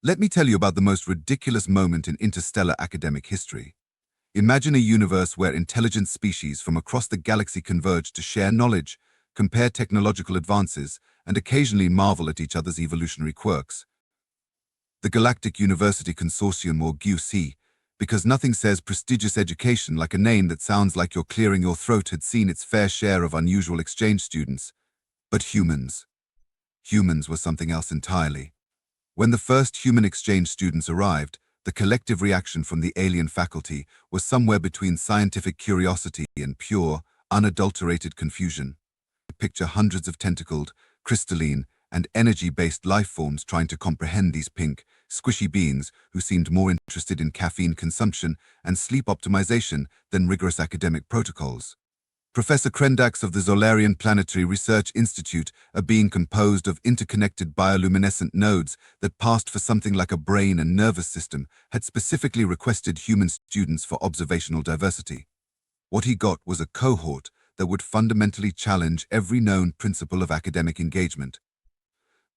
Let me tell you about the most ridiculous moment in interstellar academic history. Imagine a universe where intelligent species from across the galaxy converge to share knowledge, compare technological advances, and occasionally marvel at each other's evolutionary quirks. The Galactic University Consortium, or GUC, because nothing says prestigious education like a name that sounds like you're clearing your throat, had seen its fair share of unusual exchange students. But humans were something else entirely. When the first human exchange students arrived, the collective reaction from the alien faculty was somewhere between scientific curiosity and pure, unadulterated confusion. Picture hundreds of tentacled, crystalline, and energy-based life forms trying to comprehend these pink, squishy beings who seemed more interested in caffeine consumption and sleep optimization than rigorous academic protocols. Professor Krendax of the Zolarian Planetary Research Institute, a being composed of interconnected bioluminescent nodes that passed for something like a brain and nervous system, had specifically requested human students for observational diversity. What he got was a cohort that would fundamentally challenge every known principle of academic engagement.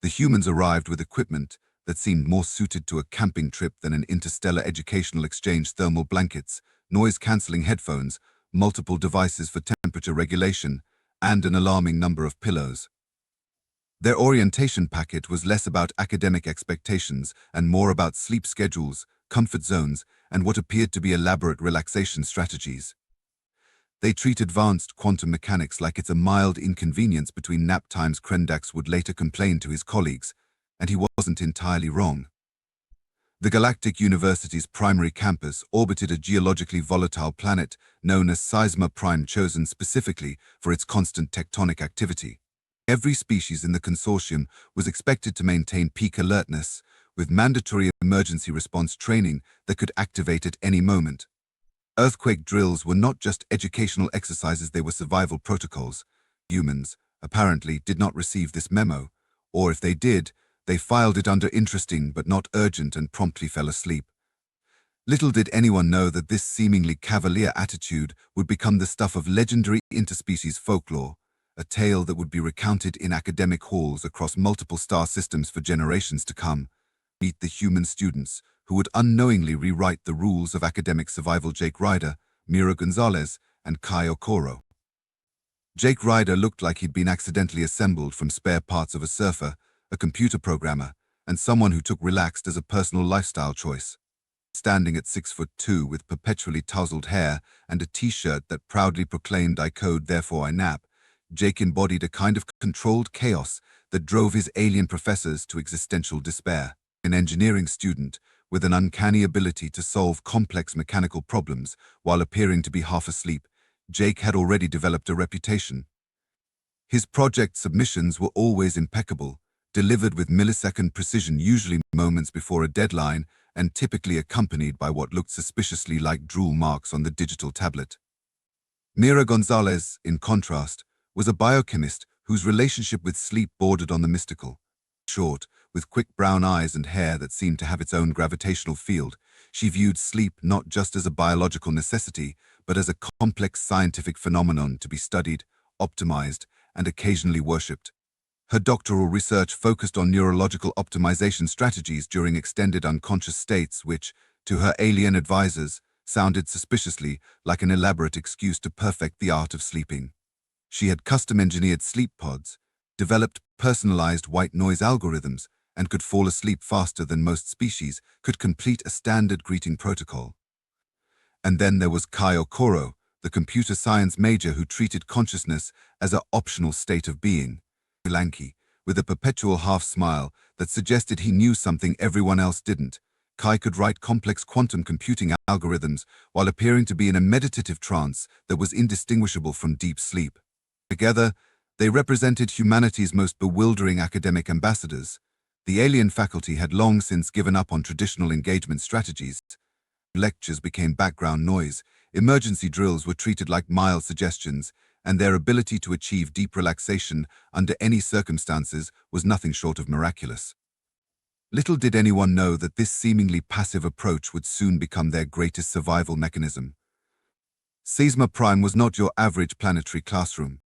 The humans arrived with equipment that seemed more suited to a camping trip than an interstellar educational exchange: thermal blankets, noise-canceling headphones, multiple devices for temperature regulation, and an alarming number of pillows. Their orientation packet was less about academic expectations and more about sleep schedules, comfort zones, and what appeared to be elaborate relaxation strategies. They treat advanced quantum mechanics like it's a mild inconvenience between nap times. Krendax would later complain to his colleagues, and he wasn't entirely wrong. The Galactic University's primary campus orbited a geologically volatile planet known as Seisma Prime, chosen specifically for its constant tectonic activity. Every species in the consortium was expected to maintain peak alertness, with mandatory emergency response training that could activate at any moment. Earthquake drills were not just educational exercises, they were survival protocols. Humans, apparently, did not receive this memo, or if they did, they filed it under interesting but not urgent and promptly fell asleep. Little did anyone know that this seemingly cavalier attitude would become the stuff of legendary interspecies folklore, a tale that would be recounted in academic halls across multiple star systems for generations to come. Meet the human students who would unknowingly rewrite the rules of academic survival: Jake Ryder, Mira Gonzalez, and Kai Okoro. Jake Ryder looked like he'd been accidentally assembled from spare parts of a surfer, a computer programmer, and someone who took relaxed as a personal lifestyle choice. Standing at 6'2" with perpetually tousled hair and a t-shirt that proudly proclaimed "I code, therefore I nap," Jake embodied a kind of controlled chaos that drove his alien professors to existential despair. An engineering student with an uncanny ability to solve complex mechanical problems while appearing to be half asleep, Jake had already developed a reputation. His project submissions were always impeccable, delivered with millisecond precision, usually moments before a deadline, and typically accompanied by what looked suspiciously like drool marks on the digital tablet. Mira Gonzalez, in contrast, was a biochemist whose relationship with sleep bordered on the mystical. Short, with quick brown eyes and hair that seemed to have its own gravitational field, she viewed sleep not just as a biological necessity, but as a complex scientific phenomenon to be studied, optimized, and occasionally worshipped. Her doctoral research focused on neurological optimization strategies during extended unconscious states, which, to her alien advisors, sounded suspiciously like an elaborate excuse to perfect the art of sleeping. She had custom-engineered sleep pods, developed personalized white noise algorithms, and could fall asleep faster than most species could complete a standard greeting protocol. And then there was Kai Okoro, the computer science major who treated consciousness as an optional state of being. Lanky, with a perpetual half-smile that suggested he knew something everyone else didn't, Kai could write complex quantum computing algorithms while appearing to be in a meditative trance that was indistinguishable from deep sleep. Together, they represented humanity's most bewildering academic ambassadors. The alien faculty had long since given up on traditional engagement strategies. Lectures became background noise, emergency drills were treated like mild suggestions, and their ability to achieve deep relaxation under any circumstances was nothing short of miraculous. Little did anyone know that this seemingly passive approach would soon become their greatest survival mechanism. Seisma Prime was not your average planetary classroom.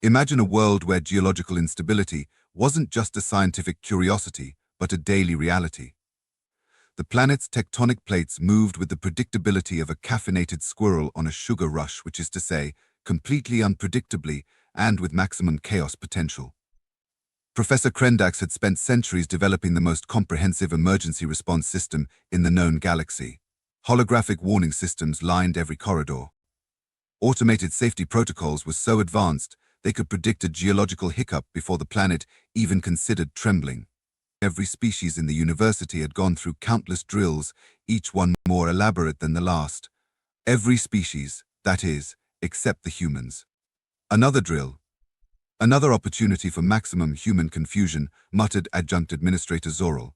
Imagine a world where geological instability wasn't just a scientific curiosity, but a daily reality. The planet's tectonic plates moved with the predictability of a caffeinated squirrel on a sugar rush, which is to say, completely unpredictably and with maximum chaos potential. Professor Krendax had spent centuries developing the most comprehensive emergency response system in the known galaxy. Holographic warning systems lined every corridor. Automated safety protocols were so advanced they could predict a geological hiccup before the planet even considered trembling. Every species in the university had gone through countless drills, each one more elaborate than the last. Every species, that is, except the humans. Another drill. Another opportunity for maximum human confusion, muttered Adjunct Administrator Zoral,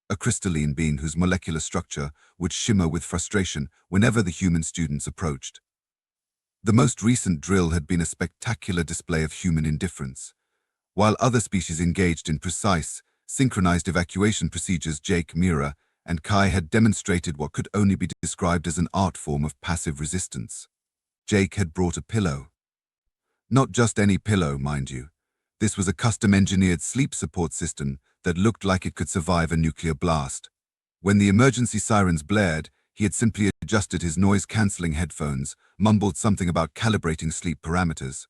a crystalline being whose molecular structure would shimmer with frustration whenever the human students approached. The most recent drill had been a spectacular display of human indifference. While other species engaged in precise, synchronized evacuation procedures, Jake, Mira, and Kai had demonstrated what could only be described as an art form of passive resistance. Jake had brought a pillow. Not just any pillow, mind you. This was a custom-engineered sleep support system that looked like it could survive a nuclear blast. When the emergency sirens blared, he had simply adjusted his noise-canceling headphones, mumbled something about calibrating sleep parameters,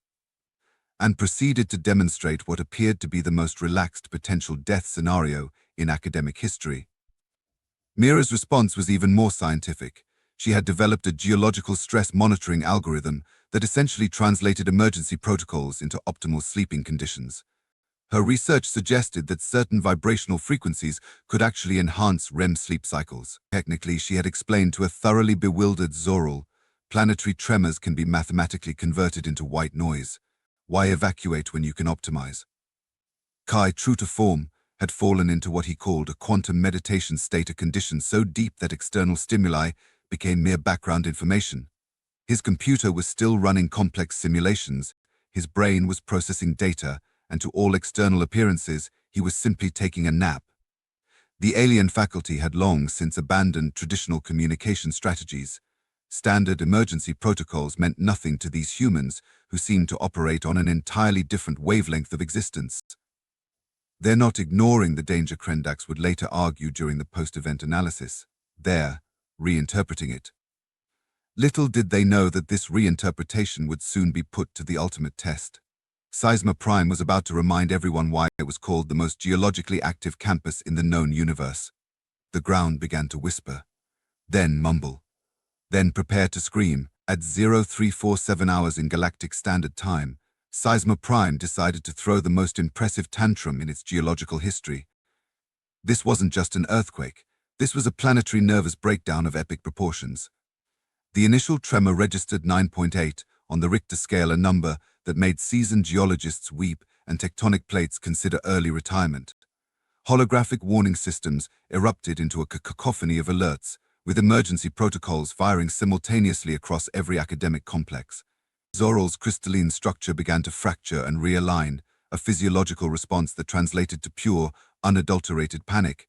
and proceeded to demonstrate what appeared to be the most relaxed potential death scenario in academic history. Mira's response was even more scientific. She had developed a geological stress monitoring algorithm that essentially translated emergency protocols into optimal sleeping conditions. Her research suggested that certain vibrational frequencies could actually enhance REM sleep cycles. Technically, she had explained to a thoroughly bewildered Zoral, planetary tremors can be mathematically converted into white noise. Why evacuate when you can optimize? Kai, true to form, had fallen into what he called a quantum meditation state, a condition so deep that external stimuli became mere background information. His computer was still running complex simulations, his brain was processing data, and to all external appearances, he was simply taking a nap. The alien faculty had long since abandoned traditional communication strategies. Standard emergency protocols meant nothing to these humans who seemed to operate on an entirely different wavelength of existence. They're not ignoring the danger, Krendax would later argue during the post-event analysis. They're reinterpreting it. Little did they know that this reinterpretation would soon be put to the ultimate test. Seisma Prime was about to remind everyone why it was called the most geologically active campus in the known universe. The ground began to whisper, then mumble, then prepare to scream. At 0347 hours in Galactic Standard Time, Seisma Prime decided to throw the most impressive tantrum in its geological history. This wasn't just an earthquake. This was a planetary nervous breakdown of epic proportions. The initial tremor registered 9.8 on the Richter scale, a number that made seasoned geologists weep and tectonic plates consider early retirement. Holographic warning systems erupted into a cacophony of alerts, with emergency protocols firing simultaneously across every academic complex. Zoral's crystalline structure began to fracture and realign, a physiological response that translated to pure, unadulterated panic.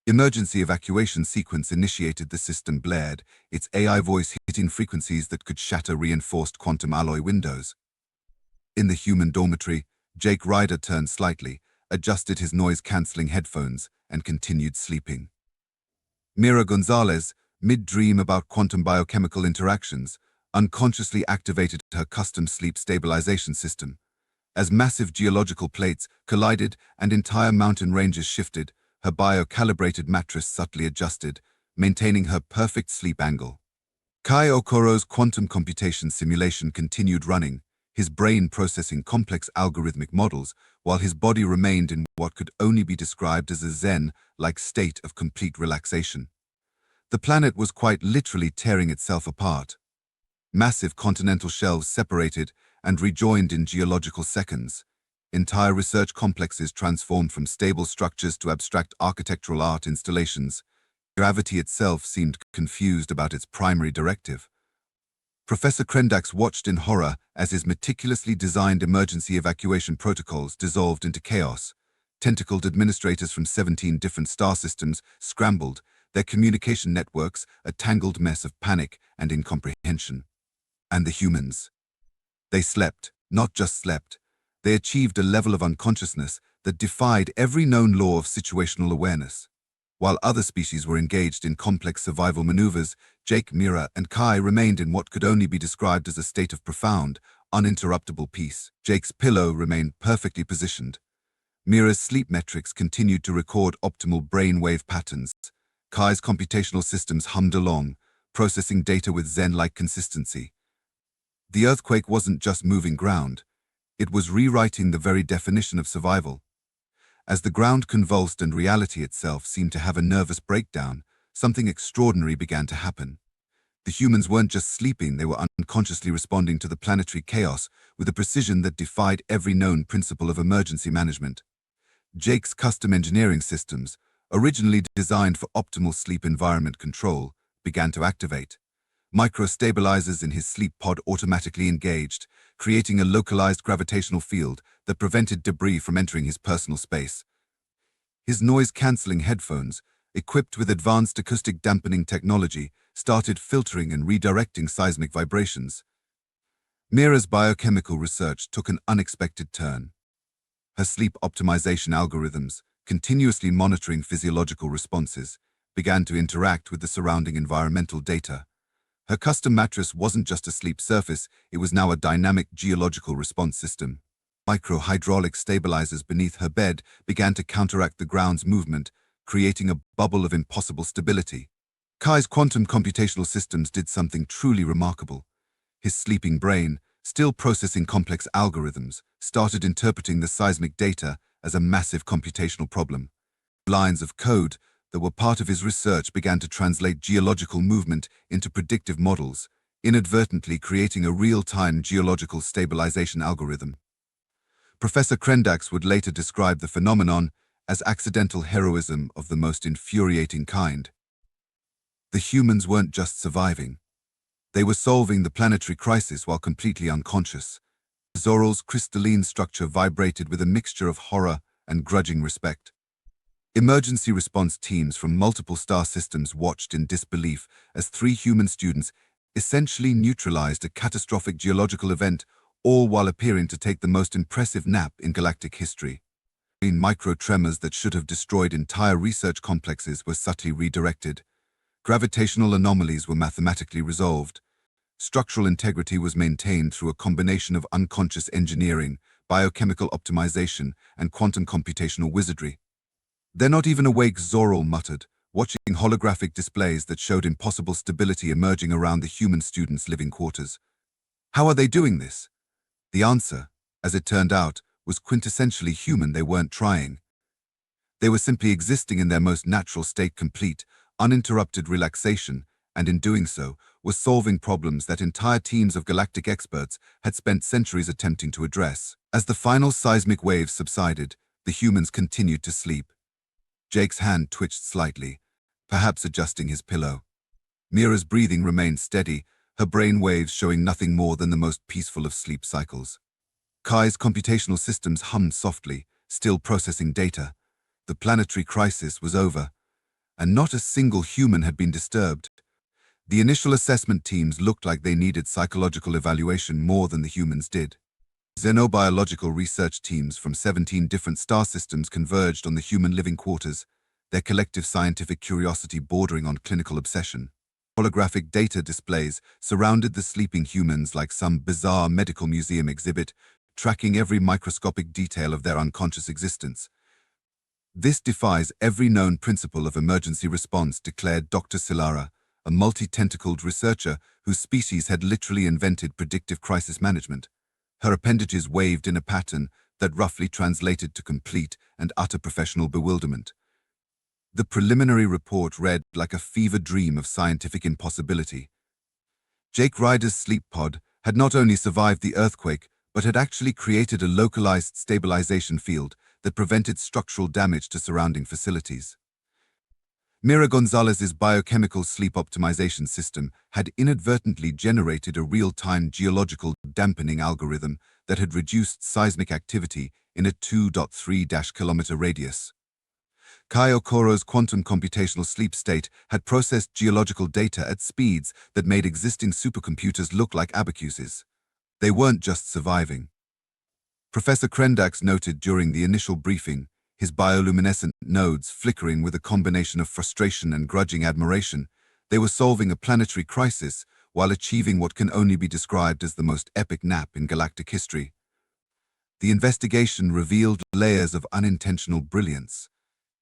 Emergency evacuation sequence initiated. The system blared, its AI voice hitting frequencies that could shatter reinforced quantum alloy windows. In the human dormitory, Jake Ryder turned slightly, adjusted his noise-canceling headphones, and continued sleeping. Mira Gonzalez, mid-dream about quantum biochemical interactions, unconsciously activated her custom sleep stabilization system. As massive geological plates collided and entire mountain ranges shifted, her bio-calibrated mattress subtly adjusted, maintaining her perfect sleep angle. Kai Okoro's quantum computation simulation continued running, his brain processing complex algorithmic models, while his body remained in what could only be described as a zen-like state of complete relaxation. The planet was quite literally tearing itself apart. Massive continental shelves separated and rejoined in geological seconds. Entire research complexes transformed from stable structures to abstract architectural art installations. Gravity itself seemed confused about its primary directive. Professor Krendax watched in horror as his meticulously designed emergency evacuation protocols dissolved into chaos. Tentacled administrators from 17 different star systems scrambled, their communication networks a tangled mess of panic and incomprehension. And the humans. They slept, not just slept. They achieved a level of unconsciousness that defied every known law of situational awareness. While other species were engaged in complex survival maneuvers, Jake, Mira, and Kai remained in what could only be described as a state of profound, uninterruptible peace. Jake's pillow remained perfectly positioned. Mira's sleep metrics continued to record optimal brainwave patterns. Kai's computational systems hummed along, processing data with Zen-like consistency. The earthquake wasn't just moving ground. It was rewriting the very definition of survival. As the ground convulsed and reality itself seemed to have a nervous breakdown, something extraordinary began to happen. The humans weren't just sleeping, they were unconsciously responding to the planetary chaos with a precision that defied every known principle of emergency management. Jake's custom engineering systems, originally designed for optimal sleep environment control, began to activate. Micro-stabilizers in his sleep pod automatically engaged, creating a localized gravitational field that prevented debris from entering his personal space. His noise-canceling headphones, equipped with advanced acoustic dampening technology, started filtering and redirecting seismic vibrations. Mira's biochemical research took an unexpected turn. Her sleep optimization algorithms, continuously monitoring physiological responses, began to interact with the surrounding environmental data. Her custom mattress wasn't just a sleep surface, it was now a dynamic geological response system. Micro-hydraulic stabilizers beneath her bed began to counteract the ground's movement, creating a bubble of impossible stability. Kai's quantum computational systems did something truly remarkable. His sleeping brain, still processing complex algorithms, started interpreting the seismic data as a massive computational problem. Lines of code that were part of his research began to translate geological movement into predictive models, inadvertently creating a real-time geological stabilization algorithm. Professor Krendax would later describe the phenomenon as accidental heroism of the most infuriating kind. The humans weren't just surviving. They were solving the planetary crisis while completely unconscious. Zoral's crystalline structure vibrated with a mixture of horror and grudging respect. Emergency response teams from multiple star systems watched in disbelief as 3 human students essentially neutralized a catastrophic geological event, all while appearing to take the most impressive nap in galactic history. Micro-tremors that should have destroyed entire research complexes were subtly redirected. Gravitational anomalies were mathematically resolved. Structural integrity was maintained through a combination of unconscious engineering, biochemical optimization, and quantum computational wizardry. "They're not even awake," Zoral muttered, watching holographic displays that showed impossible stability emerging around the human students' living quarters. How are they doing this? The answer, as it turned out, was quintessentially human. They weren't trying. They were simply existing in their most natural state, complete, uninterrupted relaxation, and in doing so, were solving problems that entire teams of galactic experts had spent centuries attempting to address. As the final seismic waves subsided, the humans continued to sleep. Jake's hand twitched slightly, perhaps adjusting his pillow. Mira's breathing remained steady, her brain waves showing nothing more than the most peaceful of sleep cycles. Kai's computational systems hummed softly, still processing data. The planetary crisis was over, and not a single human had been disturbed. The initial assessment teams looked like they needed psychological evaluation more than the humans did. Xenobiological research teams from 17 different star systems converged on the human living quarters, their collective scientific curiosity bordering on clinical obsession. Holographic data displays surrounded the sleeping humans like some bizarre medical museum exhibit, tracking every microscopic detail of their unconscious existence. "This defies every known principle of emergency response," declared Dr. Silara, a multi-tentacled researcher whose species had literally invented predictive crisis management. Her appendages waved in a pattern that roughly translated to complete and utter professional bewilderment. The preliminary report read like a fever dream of scientific impossibility. Jake Ryder's sleep pod had not only survived the earthquake, but had actually created a localized stabilization field that prevented structural damage to surrounding facilities. Mira Gonzalez's biochemical sleep optimization system had inadvertently generated a real-time geological dampening algorithm that had reduced seismic activity in a 2.3-kilometer radius. Kai Okoro's quantum computational sleep state had processed geological data at speeds that made existing supercomputers look like abacuses. They weren't just surviving. Professor Krendax noted during the initial briefing, his bioluminescent nodes flickering with a combination of frustration and grudging admiration. They were solving a planetary crisis while achieving what can only be described as the most epic nap in galactic history. The investigation revealed layers of unintentional brilliance.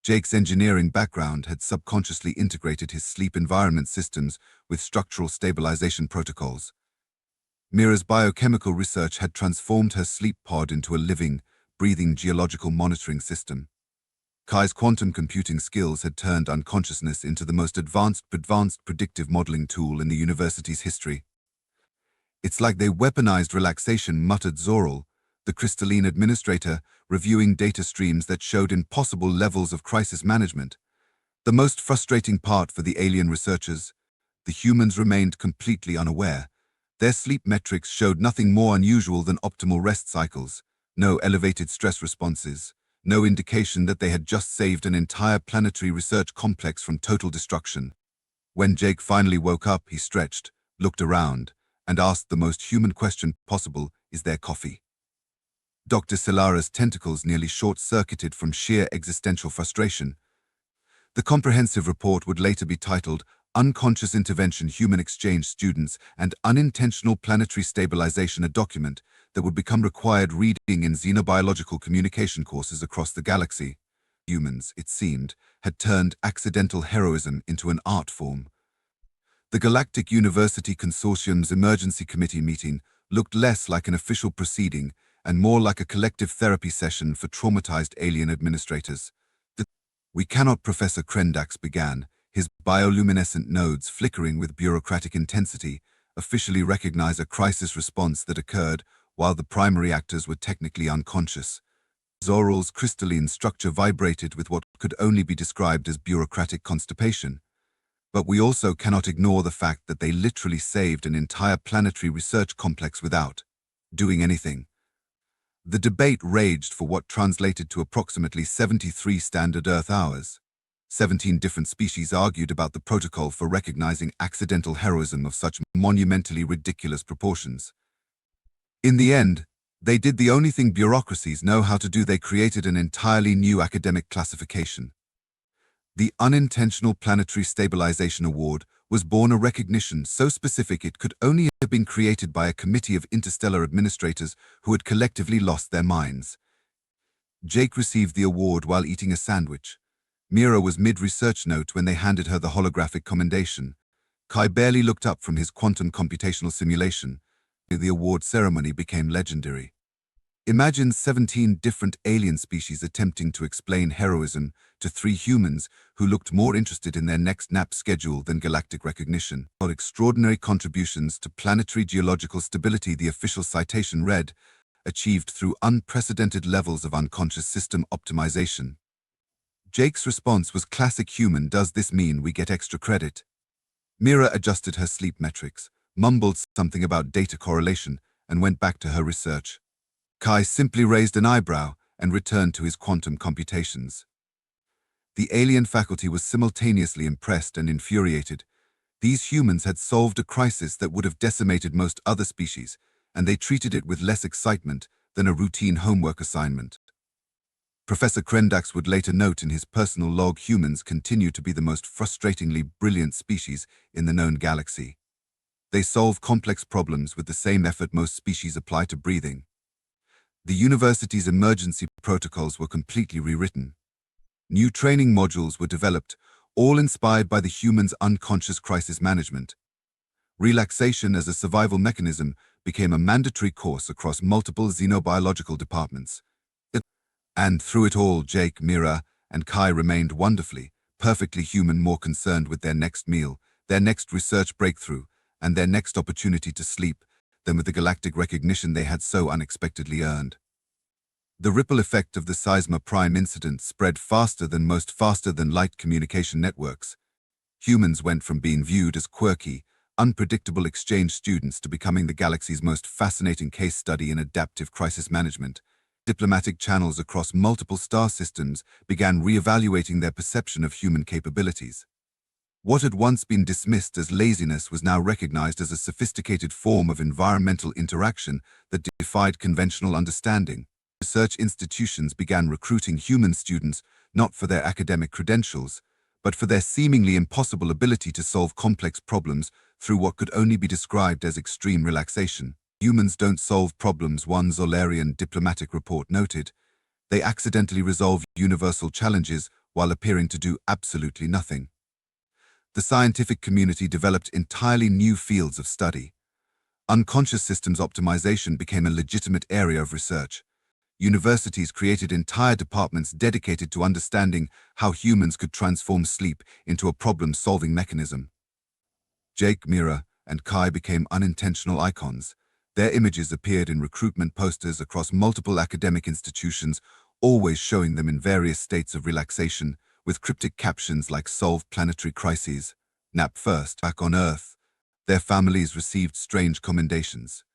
Jake's engineering background had subconsciously integrated his sleep environment systems with structural stabilization protocols. Mira's biochemical research had transformed her sleep pod into a living, breathing geological monitoring system. Kai's quantum computing skills had turned unconsciousness into the most advanced predictive modeling tool in the university's history. "It's like they weaponized relaxation," muttered Zoral, the crystalline administrator, reviewing data streams that showed impossible levels of crisis management. The most frustrating part for the alien researchers: the humans remained completely unaware. Their sleep metrics showed nothing more unusual than optimal rest cycles, no elevated stress responses, no indication that they had just saved an entire planetary research complex from total destruction. When Jake finally woke up, he stretched, looked around, and asked the most human question possible: "Is there coffee?" Dr. Silara's tentacles nearly short-circuited from sheer existential frustration. The comprehensive report would later be titled Unconscious Intervention, Human Exchange Students, and Unintentional Planetary Stabilization, a document that would become required reading in xenobiological communication courses across the galaxy. Humans, it seemed, had turned accidental heroism into an art form. The Galactic University Consortium's emergency committee meeting looked less like an official proceeding and more like a collective therapy session for traumatized alien administrators. "We cannot," Professor Krendax began, his bioluminescent nodes flickering with bureaucratic intensity, "officially recognize a crisis response that occurred while the primary actors were technically unconscious." Zoral's crystalline structure vibrated with what could only be described as bureaucratic constipation. "But we also cannot ignore the fact that they literally saved an entire planetary research complex without doing anything." The debate raged for what translated to approximately 73 standard Earth hours. 17 different species argued about the protocol for recognizing accidental heroism of such monumentally ridiculous proportions. In the end, they did the only thing bureaucracies know how to do: they created an entirely new academic classification. The Unintentional Planetary Stabilization Award was born a recognition so specific it could only have been created by a committee of interstellar administrators who had collectively lost their minds. Jake received the award while eating a sandwich. Mira was mid-research note when they handed her the holographic commendation. Kai barely looked up from his quantum computational simulation. The award ceremony became legendary. Imagine 17 different alien species attempting to explain heroism to 3 humans who looked more interested in their next nap schedule than galactic recognition. "For extraordinary contributions to planetary geological stability," the official citation read, "achieved through unprecedented levels of unconscious system optimization." Jake's response was classic human: "Does this mean we get extra credit?" Mira adjusted her sleep metrics, mumbled something about data correlation, and went back to her research. Kai simply raised an eyebrow and returned to his quantum computations. The alien faculty was simultaneously impressed and infuriated. These humans had solved a crisis that would have decimated most other species, and they treated it with less excitement than a routine homework assignment. Professor Krendax would later note in his personal log, "Humans continue to be the most frustratingly brilliant species in the known galaxy. They solve complex problems with the same effort most species apply to breathing." The university's emergency protocols were completely rewritten. New training modules were developed, all inspired by the humans' unconscious crisis management. Relaxation as a survival mechanism became a mandatory course across multiple xenobiological departments. And through it all, Jake, Mira, and Kai remained wonderfully, perfectly human, more concerned with their next meal, their next research breakthrough, and their next opportunity to sleep than with the galactic recognition they had so unexpectedly earned. The ripple effect of the Seisma Prime incident spread faster than light communication networks. Humans went from being viewed as quirky, unpredictable exchange students to becoming the galaxy's most fascinating case study in adaptive crisis management. Diplomatic channels across multiple star systems began re-evaluating their perception of human capabilities. What had once been dismissed as laziness was now recognized as a sophisticated form of environmental interaction that defied conventional understanding. Research institutions began recruiting human students not for their academic credentials, but for their seemingly impossible ability to solve complex problems through what could only be described as extreme relaxation. Humans don't solve problems, one Zollarian diplomatic report noted. They accidentally resolve universal challenges while appearing to do absolutely nothing. The scientific community developed entirely new fields of study. Unconscious systems optimization became a legitimate area of research. Universities created entire departments dedicated to understanding how humans could transform sleep into a problem-solving mechanism. Jake, Mira, and Kai became unintentional icons. Their images appeared in recruitment posters across multiple academic institutions, always showing them in various states of relaxation, with cryptic captions like "Solve planetary crises," "Nap first, back on Earth." Their families received strange commendations.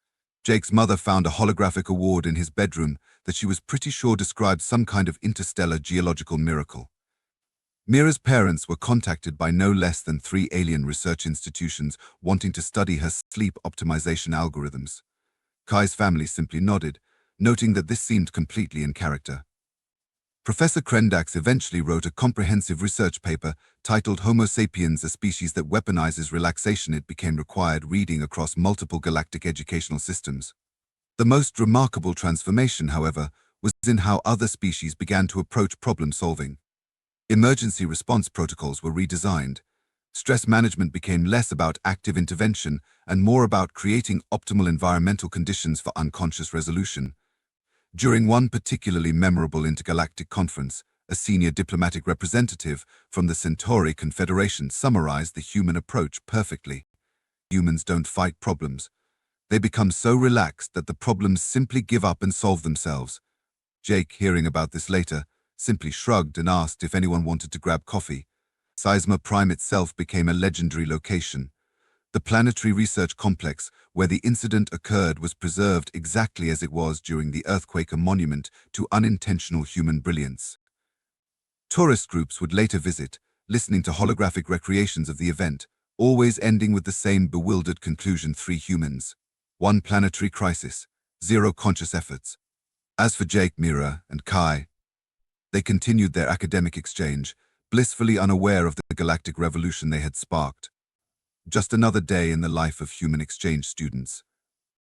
Jake's mother found a holographic award in his bedroom that she was pretty sure described some kind of interstellar geological miracle. Mira's parents were contacted by no less than 3 alien research institutions wanting to study her sleep optimization algorithms. Kai's family simply nodded, noting that this seemed completely in character. Professor Krendax eventually wrote a comprehensive research paper titled Homo sapiens, a species that weaponizes relaxation. It became required reading across multiple galactic educational systems. The most remarkable transformation, however, was in how other species began to approach problem-solving. Emergency response protocols were redesigned. Stress management became less about active intervention and more about creating optimal environmental conditions for unconscious resolution. During one particularly memorable intergalactic conference, a senior diplomatic representative from the Centauri Confederation summarized the human approach perfectly. Humans don't fight problems. They become so relaxed that the problems simply give up and solve themselves. Jake, hearing about this later, simply shrugged and asked if anyone wanted to grab coffee. Seisma Prime itself became a legendary location. The Planetary Research Complex, where the incident occurred, was preserved exactly as it was during the earthquake, a monument to unintentional human brilliance. Tourist groups would later visit, listening to holographic recreations of the event, always ending with the same bewildered conclusion: 3 humans, 1 planetary crisis, 0 conscious efforts. As for Jake, Mira, and Kai, they continued their academic exchange, blissfully unaware of the galactic revolution they had sparked. Just another day in the life of human exchange students.